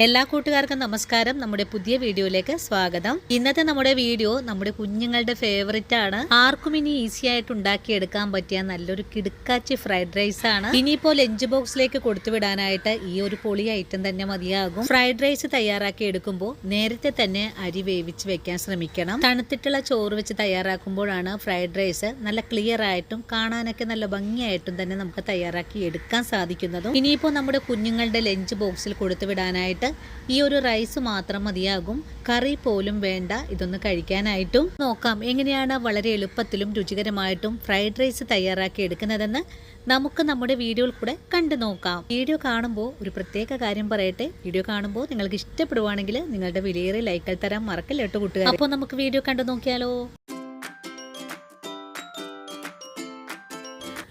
എല്ലാ കൂട്ടുകാർക്കും നമസ്കാരം. നമ്മുടെ പുതിയ വീഡിയോയിലേക്ക് സ്വാഗതം. ഇന്നത്തെ നമ്മുടെ വീഡിയോ നമ്മുടെ കുഞ്ഞുങ്ങളുടെ ഫേവറേറ്റ് ആണ്. ആർക്കും ഇനി ഈസി ആയിട്ട് ഉണ്ടാക്കിയെടുക്കാൻ പറ്റിയ നല്ലൊരു കിടുക്കാച്ചി ഫ്രൈഡ് റൈസ് ആണ്. ഇനിയിപ്പോൾ ലഞ്ച് ബോക്സിലേക്ക് കൊടുത്തുവിടാനായിട്ട് ഈ ഒരു പൊളി ഐറ്റം തന്നെ മതിയാകും. ഫ്രൈഡ് റൈസ് തയ്യാറാക്കി എടുക്കുമ്പോൾ നേരത്തെ തന്നെ അരി വേവിച്ച് വെക്കാൻ ശ്രമിക്കണം. തണുത്തിട്ടുള്ള ചോറ് വെച്ച് തയ്യാറാക്കുമ്പോഴാണ് ഫ്രൈഡ് റൈസ് നല്ല ക്ലിയർ ആയിട്ടും കാണാനൊക്കെ നല്ല ഭംഗിയായിട്ടും തന്നെ നമുക്ക് തയ്യാറാക്കി എടുക്കാൻ സാധിക്കുന്നതും. ഇനിയിപ്പോൾ നമ്മുടെ കുഞ്ഞുങ്ങളുടെ ലഞ്ച് ബോക്സിൽ കൊടുത്തുവിടാനായിട്ട് ഈ ഒരു റൈസ് മാത്രം മതിയാകും. കറി പോലും വേണ്ട ഇതൊന്ന് കഴിക്കാനായിട്ടും. നോക്കാം എങ്ങനെയാണ് വളരെ എളുപ്പത്തിലും രുചികരമായിട്ടും ഫ്രൈഡ് റൈസ് തയ്യാറാക്കി എടുക്കുന്നതെന്ന് നമുക്ക് നമ്മുടെ വീഡിയോയിൽ കൂടെ കണ്ടു നോക്കാം. വീഡിയോ കാണുമ്പോൾ ഒരു പ്രത്യേക കാര്യം പറയട്ടെ. വീഡിയോ കാണുമ്പോൾ നിങ്ങൾക്ക് ഇഷ്ടപ്പെടുവാണെങ്കിൽ നിങ്ങളുടെ വിലയേറിയ ലൈക്കുകൾ തരാൻ മറക്കല്ലേട്ടോ കൂട്ടുകാർ. അപ്പോൾ നമുക്ക് വീഡിയോ കണ്ടു നോക്കിയാലോ.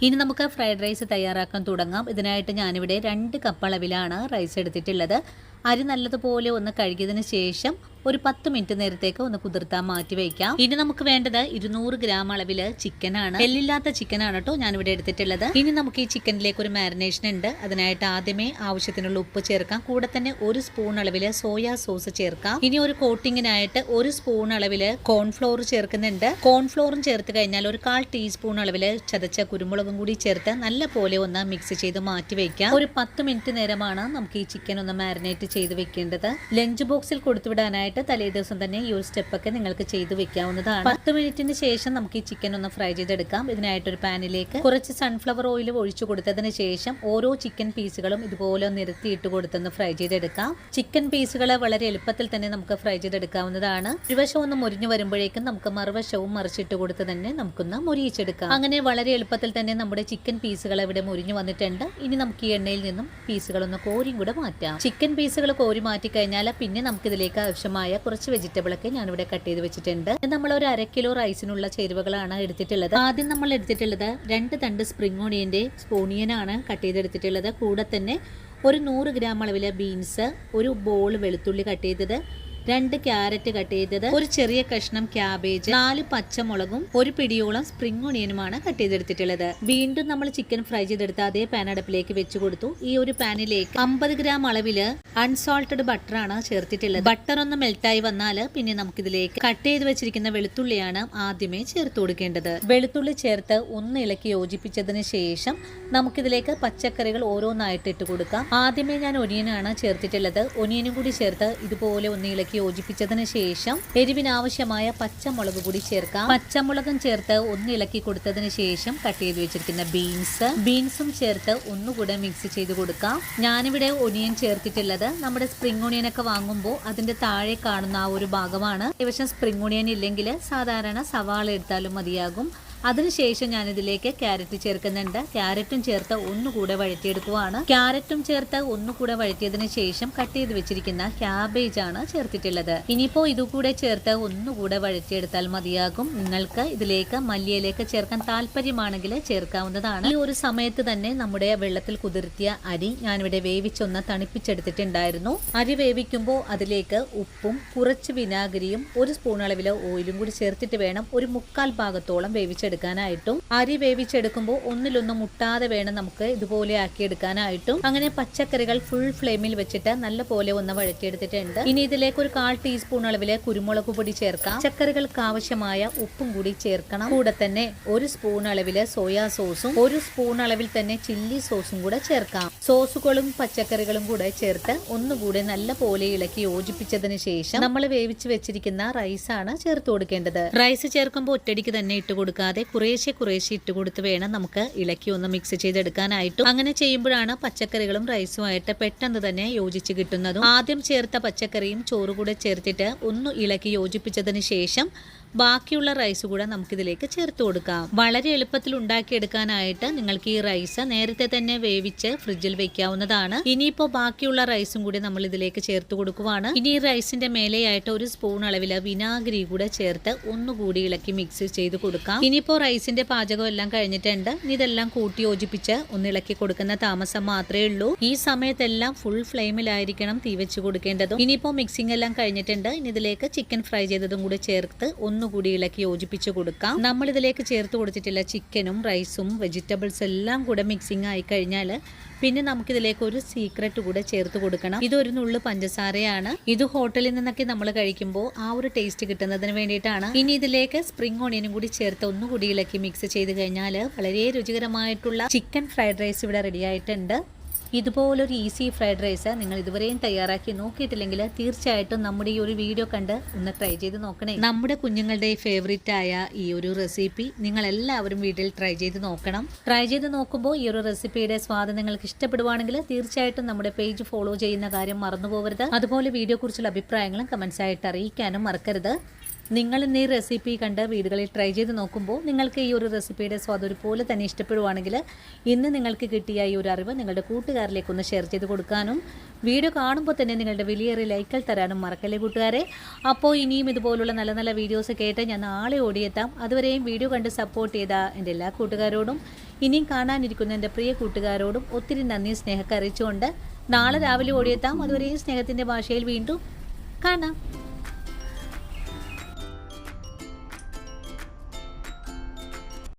ഇനി നമുക്ക് ഫ്രൈഡ് റൈസ് തയ്യാറാക്കാൻ തുടങ്ങാം. ഇതിനായിട്ട് ഞാനിവിടെ 2 കപ്പ് അളവിലാണ് റൈസ് എടുത്തിട്ടുള്ളത്. അരി നല്ലതുപോലെ ഒന്ന് കഴുകിയതിന് ശേഷം ഒരു 10 മിനിറ്റ് നേരത്തേക്ക് ഒന്ന് കുതിർത്താൻ മാറ്റി വയ്ക്കാം. ഇനി നമുക്ക് വേണ്ടത് 200 ഗ്രാം അളവിൽ ചിക്കനാണ്. എല്ലില്ലാത്ത ചിക്കനാണ് കേട്ടോ ഞാനിവിടെ എടുത്തിട്ടുള്ളത്. ഇനി നമുക്ക് ഈ ചിക്കനിലേക്ക് ഒരു മാരിനേഷൻ ഉണ്ട്. അതിനായിട്ട് ആദ്യമേ ആവശ്യത്തിനുള്ള ഉപ്പ് ചേർക്കാം. കൂടെ തന്നെ 1 സ്പൂൺ അളവിൽ സോയാ സോസ് ചേർക്കാം. ഇനി ഒരു കോട്ടിങ്ങിനായിട്ട് 1 സ്പൂൺ അളവിൽ കോൺഫ്ലോർ ചേർക്കുന്നുണ്ട്. കോൺഫ്ലോറും ചേർത്ത് കഴിഞ്ഞാൽ ഒരു 1/4 ടീസ്പൂൺ അളവിൽ ചതച്ച കുരുമുളകും കൂടി ചേർത്ത് നല്ല പോലെ ഒന്ന് മിക്സ് ചെയ്ത് മാറ്റി വയ്ക്കാം. ഒരു 10 മിനിറ്റ് നേരമാണ് നമുക്ക് ഈ ചിക്കൻ ഒന്ന് മാരിനേറ്റ് ചെയ്ത് വെക്കേണ്ടത്. ലഞ്ച് ബോക്സിൽ കൊടുത്തുവിടാനായിട്ട് തലേ ദിവസം തന്നെ ഈ ഒരു സ്റ്റെപ്പൊക്കെ നിങ്ങൾക്ക് ചെയ്തു വെക്കാവുന്നതാണ്. 10 മിനിറ്റിന് ശേഷം നമുക്ക് ഈ ചിക്കൻ ഒന്ന് ഫ്രൈ ചെയ്തെടുക്കാം. ഇതിനായിട്ട് ഒരു പാനിലേക്ക് കുറച്ച് സൺഫ്ലവർ ഓയിൽ ഒഴിച്ചു കൊടുത്തതിന് ശേഷം ഓരോ ചിക്കൻ പീസുകളും ഇതുപോലെ നിരത്തിയിട്ട് കൊടുത്തൊന്ന് ഫ്രൈ ചെയ്തെടുക്കാം. ചിക്കൻ പീസുകൾ വളരെ എളുപ്പത്തിൽ തന്നെ നമുക്ക് ഫ്രൈ ചെയ്തെടുക്കാവുന്നതാണ്. ഇരുവശം ഒന്ന് മുരിഞ്ഞു വരുമ്പോഴേക്കും നമുക്ക് മറുവശവും മറിച്ചിട്ട് കൊടുത്ത് തന്നെ നമുക്കൊന്ന് മുരിയിച്ചെടുക്കാം. അങ്ങനെ വളരെ എളുപ്പത്തിൽ തന്നെ നമ്മുടെ ചിക്കൻ പീസുകൾ ഇവിടെ മുരിഞ്ഞു വന്നിട്ടുണ്ട്. ഇനി നമുക്ക് ഈ എണ്ണയിൽ നിന്നും പീസുകളൊന്ന് കോരിയും കൂടെ മാറ്റാം. ചിക്കൻ പീസുകൾ കോരി മാറ്റി കഴിഞ്ഞാൽ പിന്നെ നമുക്ക് ഇതിലേക്ക് ആവശ്യമായ കുറച്ച് വെജിറ്റബിൾ ഒക്കെ ഞാനിവിടെ കട്ട് ചെയ്ത് വെച്ചിട്ടുണ്ട്. നമ്മൾ ഒരു 1/2 കിലോ റൈസിനുള്ള ചേരുവകളാണ് എടുത്തിട്ടുള്ളത്. ആദ്യം നമ്മൾ എടുത്തിട്ടുള്ളത് 2 തണ്ട് സ്പ്രിംഗ് ഓണിയന്റെ ഓണിയനാണ് കട്ട് ചെയ്തെടുത്തിട്ടുള്ളത്. കൂടെ തന്നെ ഒരു 100 ഗ്രാം അളവിലെ ബീൻസ്, ഒരു ബോൾ വെളുത്തുള്ളി കട്ട് ചെയ്തത്, 2 ക്യാരറ്റ് കട്ട് ചെയ്തത്, ഒരു ചെറിയ കഷ്ണം ക്യാബേജ്, 4 പച്ചമുളകും, ഒരു പിടിയോളം സ്പ്രിംഗ് ഓണിയനുമാണ് കട്ട് ചെയ്തെടുത്തിട്ടുള്ളത്. വീണ്ടും നമ്മൾ ചിക്കൻ ഫ്രൈ ചെയ്തെടുത്ത അതേ പാൻ അടുപ്പിലേക്ക് വെച്ച് കൊടുത്തു. ഈ ഒരു പാനിലേക്ക് 50 ഗ്രാം അളവില് അൺസോൾട്ടഡ് ബട്ടർ ആണ് ചേർത്തിട്ടുള്ളത്. ബട്ടർ ഒന്ന് മെൽറ്റായി വന്നാൽ പിന്നെ നമുക്കിതിലേക്ക് കട്ട് ചെയ്ത് വെച്ചിരിക്കുന്ന വെളുത്തുള്ളിയാണ് ആദ്യമേ ചേർത്ത് കൊടുക്കേണ്ടത്. വെളുത്തുള്ളി ചേർത്ത് ഒന്ന് ഇളക്കി യോജിപ്പിച്ചതിന് ശേഷം നമുക്കിതിലേക്ക് പച്ചക്കറികൾ ഓരോന്നായിട്ട് ഇട്ട് കൊടുക്കാം. ആദ്യമേ ഞാൻ ഒനിയനാണ് ചേർത്തിട്ടുള്ളത്. ഒനിയനും കൂടി ചേർത്ത് ഇതുപോലെ ഒന്ന് ഇളക്കി യോജിപ്പിച്ചതിന് ശേഷം എരിവിനാവശ്യമായ പച്ചമുളക് കൂടി ചേർക്കാം. പച്ചമുളകും ചേർത്ത് ഒന്ന് ഇളക്കി കൊടുത്തതിന് ശേഷം കട്ട് ചെയ്ത് വെച്ചിരിക്കുന്ന ബീൻസും ചേർത്ത് ഒന്നുകൂടെ മിക്സ് ചെയ്ത് കൊടുക്കാം. ഞാനിവിടെ ഒനിയൻ ചേർത്തിട്ടുള്ളത് നമ്മുടെ സ്പ്രിംഗ് ഓണിയൻ ഒക്കെ വാങ്ങുമ്പോൾ അതിന്റെ താഴെ കാണുന്ന ആ ഒരു ഭാഗമാണ്. ഏകദേശം സ്പ്രിംഗ് ഓണിയൻ ഇല്ലെങ്കിൽ സാധാരണ സവാള എടുത്താലും മതിയാകും. അതിനുശേഷം ഞാനിതിലേക്ക് ക്യാരറ്റ് ചേർക്കുന്നുണ്ട്. ക്യാരറ്റും ചേർത്ത് ഒന്നുകൂടെ വഴറ്റിയെടുക്കുവാണ്. ക്യാരറ്റും ചേർത്ത് ഒന്നുകൂടെ വഴറ്റിയതിന് ശേഷം കട്ട് ചെയ്ത് വെച്ചിരിക്കുന്ന ക്യാബേജ് ആണ് ചേർത്തിട്ടുള്ളത്. ഇനിയിപ്പോ ഇതുകൂടെ ചേർത്ത് ഒന്നുകൂടെ വഴറ്റിയെടുത്താൽ മതിയാകും. നിങ്ങൾക്ക് ഇതിലേക്ക് മല്ലിയിലേക്ക് ചേർക്കാൻ താല്പര്യമാണെങ്കിൽ ചേർക്കാവുന്നതാണ്. ഈ ഒരു സമയത്ത് തന്നെ നമ്മുടെ വെള്ളത്തിൽ കുതിർത്തിയ അരി ഞാനിവിടെ വേവിച്ചൊന്ന് തണുപ്പിച്ചെടുത്തിട്ടുണ്ടായിരുന്നു. അരി വേവിക്കുമ്പോൾ അതിലേക്ക് ഉപ്പും കുറച്ച് വിനാഗിരിയും 1 സ്പൂൺ അളവിൽ ഓയിലും കൂടി ചേർത്തിട്ട് വേണം ഒരു 1/4 ഭാഗത്തോളം വേവിച്ചെടുക്കാനായിട്ടും. അരി വേവിച്ചെടുക്കുമ്പോൾ ഒന്നിലൊന്നും മുട്ടാതെ വേണം നമുക്ക് ഇതുപോലെ ആക്കിയെടുക്കാനായിട്ടും. അങ്ങനെ പച്ചക്കറികൾ ഫുൾ ഫ്ലെയിമിൽ വെച്ചിട്ട് നല്ല പോലെ ഒന്ന് വഴറ്റിയെടുത്തിട്ടുണ്ട്. ഇനി ഇതിലേക്ക് ഒരു 1/4 ടീസ്പൂൺ അളവില് കുരുമുളക് പൊടി ചേർക്കാം. പച്ചക്കറികൾക്ക് ആവശ്യമായ ഉപ്പും കൂടി ചേർക്കണം. കൂടെ തന്നെ 1 സ്പൂൺ അളവില് സോയാ സോസും 1 സ്പൂൺ അളവിൽ തന്നെ ചില്ലി സോസും കൂടെ ചേർക്കാം. സോസുകളും പച്ചക്കറികളും കൂടെ ചേർത്ത് ഒന്നുകൂടെ നല്ല പോലെ ഇളക്കി യോജിപ്പിച്ചതിന് ശേഷം നമ്മൾ വേവിച്ച് വെച്ചിരിക്കുന്ന റൈസാണ് ചേർത്ത് കൊടുക്കേണ്ടത്. റൈസ് ചേർക്കുമ്പോൾ ഒറ്റടിക്ക് തന്നെ ഇട്ട് കൊടുക്കാതെ കുറേശ്ശെ ഇട്ട് കൊടുത്ത് വേണം നമുക്ക് ഇളക്കി ഒന്ന് മിക്സ് ചെയ്തെടുക്കാനായിട്ടും. അങ്ങനെ ചെയ്യുമ്പോഴാണ് പച്ചക്കറികളും റൈസുമായിട്ട് പെട്ടെന്ന് തന്നെ യോജിച്ച് കിട്ടുന്നതും. ആദ്യം ചേർത്ത പച്ചക്കറിയും ചോറ് കൂടെ ചേർത്തിട്ട് ഒന്ന് ഇളക്കി യോജിപ്പിച്ചതിന് ശേഷം ബാക്കിയുള്ള റൈസ് കൂടെ നമുക്കിതിലേക്ക് ചേർത്ത് കൊടുക്കാം. വളരെ എളുപ്പത്തിൽ ഉണ്ടാക്കിയെടുക്കാനായിട്ട് നിങ്ങൾക്ക് ഈ റൈസ് നേരത്തെ തന്നെ വേവിച്ച് ഫ്രിഡ്ജിൽ വെക്കാവുന്നതാണ്. ഇനിയിപ്പോൾ ബാക്കിയുള്ള റൈസും കൂടി നമ്മൾ ഇതിലേക്ക് ചേർത്ത് കൊടുക്കുവാണ്. ഇനി ഈ റൈസിന്റെ മേലെയായിട്ട് 1 സ്പൂൺ അളവില് വിനാഗിരി കൂടെ ചേർത്ത് ഒന്നുകൂടി ഇളക്കി മിക്സ് ചെയ്ത് കൊടുക്കാം. ഇനിയിപ്പോൾ റൈസിന്റെ പാചകം എല്ലാം കഴിഞ്ഞിട്ടുണ്ട്. ഇതെല്ലാം കൂട്ടി യോജിപ്പിച്ച് ഒന്ന് ഇളക്കി കൊടുക്കുന്ന താമസം മാത്രമേ ഉള്ളൂ. ഈ സമയത്തെല്ലാം ഫുൾ ഫ്ലെയിമിലായിരിക്കണം തീ വെച്ച് കൊടുക്കേണ്ടതും. ഇനിയിപ്പോൾ മിക്സിംഗ് എല്ലാം കഴിഞ്ഞിട്ടുണ്ട്. ഇനി ഇതിലേക്ക് ചിക്കൻ ഫ്രൈ ചെയ്തതും കൂടി ചേർത്ത് ഒന്നുകൂടി ഇളക്കി യോജിപ്പിച്ച് കൊടുക്കാം. നമ്മൾ ഇതിലേക്ക് ചേർത്ത് കൊടുത്തിട്ടുള്ള ചിക്കനും റൈസും വെജിറ്റബിൾസ് എല്ലാം കൂടെ മിക്സിംഗ് ആയി കഴിഞ്ഞാൽ പിന്നെ നമുക്കിതിലേക്ക് ഒരു സീക്രട്ട് കൂടെ ചേർത്ത് കൊടുക്കണം. ഇതൊരു നുള്ളു പഞ്ചസാരയാണ്. ഇത് ഹോട്ടലിൽ നിന്നൊക്കെ നമ്മൾ കഴിക്കുമ്പോൾ ആ ഒരു ടേസ്റ്റ് കിട്ടുന്നതിന് വേണ്ടിയിട്ടാണ്. ഇനി ഇതിലേക്ക് സ്പ്രിംഗ് ഓണിയനും കൂടി ചേർത്ത് ഒന്നുകൂടി ഇളക്കി മിക്സ് ചെയ്ത് കഴിഞ്ഞാൽ വളരെ രുചികരമായിട്ടുള്ള ചിക്കൻ ഫ്രൈഡ് റൈസ് ഇവിടെ റെഡി ആയിട്ടുണ്ട്. ഇതുപോലൊരു ഈസി ഫ്രൈഡ് റൈസ് നിങ്ങൾ ഇതുവരെയും തയ്യാറാക്കി നോക്കിയിട്ടില്ലെങ്കിൽ തീർച്ചയായിട്ടും നമ്മുടെ ഈ ഒരു വീഡിയോ കണ്ട് ഒന്ന് ട്രൈ ചെയ്ത് നോക്കണേ. നമ്മുടെ കുഞ്ഞുങ്ങളുടെ ഫേവറേറ്റ് ആയ ഈ ഒരു റെസിപ്പി നിങ്ങൾ എല്ലാവരും വീട്ടിൽ ട്രൈ ചെയ്ത് നോക്കണം. ട്രൈ ചെയ്ത് നോക്കുമ്പോൾ ഈ ഒരു റെസിപ്പിയുടെ സ്വാദ് നിങ്ങൾക്ക് ഇഷ്ടപ്പെടുവാണെങ്കിൽ തീർച്ചയായിട്ടും നമ്മുടെ പേജ് ഫോളോ ചെയ്യുന്ന കാര്യം മറന്നു പോകരുത്. അതുപോലെ വീഡിയോ കുറിച്ചുള്ള അഭിപ്രായങ്ങളും കമൻസ് ആയിട്ട് അറിയിക്കാനും മറക്കരുത്. നിങ്ങൾ ഇന്ന് ഈ റെസിപ്പി കണ്ട് വീടുകളിൽ ട്രൈ ചെയ്ത് നോക്കുമ്പോൾ നിങ്ങൾക്ക് ഈ ഒരു റെസിപ്പിയുടെ സ്വാദ് ഒരുപോലെ തന്നെ ഇഷ്ടപ്പെടുവാണെങ്കിൽ ഇന്ന് നിങ്ങൾക്ക് കിട്ടിയ ഈ ഒരു അറിവ് നിങ്ങളുടെ കൂട്ടുകാരിലേക്ക് ഒന്ന് ഷെയർ ചെയ്ത് കൊടുക്കാനും വീഡിയോ കാണുമ്പോൾ തന്നെ നിങ്ങളുടെ വലിയേറെ ലൈക്കുകൾ തരാനും മറക്കല്ലേ കൂട്ടുകാരെ. അപ്പോൾ ഇനിയും ഇതുപോലുള്ള നല്ല നല്ല വീഡിയോസ് കേട്ട് ഞാൻ നാളെ ഓടിയെത്താം. അതുവരെയും വീഡിയോ കണ്ട് സപ്പോർട്ട് ചെയ്ത എൻ്റെ എല്ലാ കൂട്ടുകാരോടും ഇനിയും കാണാനിരിക്കുന്ന എൻ്റെ പ്രിയ കൂട്ടുകാരോടും ഒത്തിരി നന്ദി സ്നേഹമൊക്കെ അറിയിച്ചുകൊണ്ട് നാളെ രാവിലെ ഓടിയെത്താം. അതുവരെയും സ്നേഹത്തിൻ്റെ ഭാഷയിൽ വീണ്ടും കാണാം.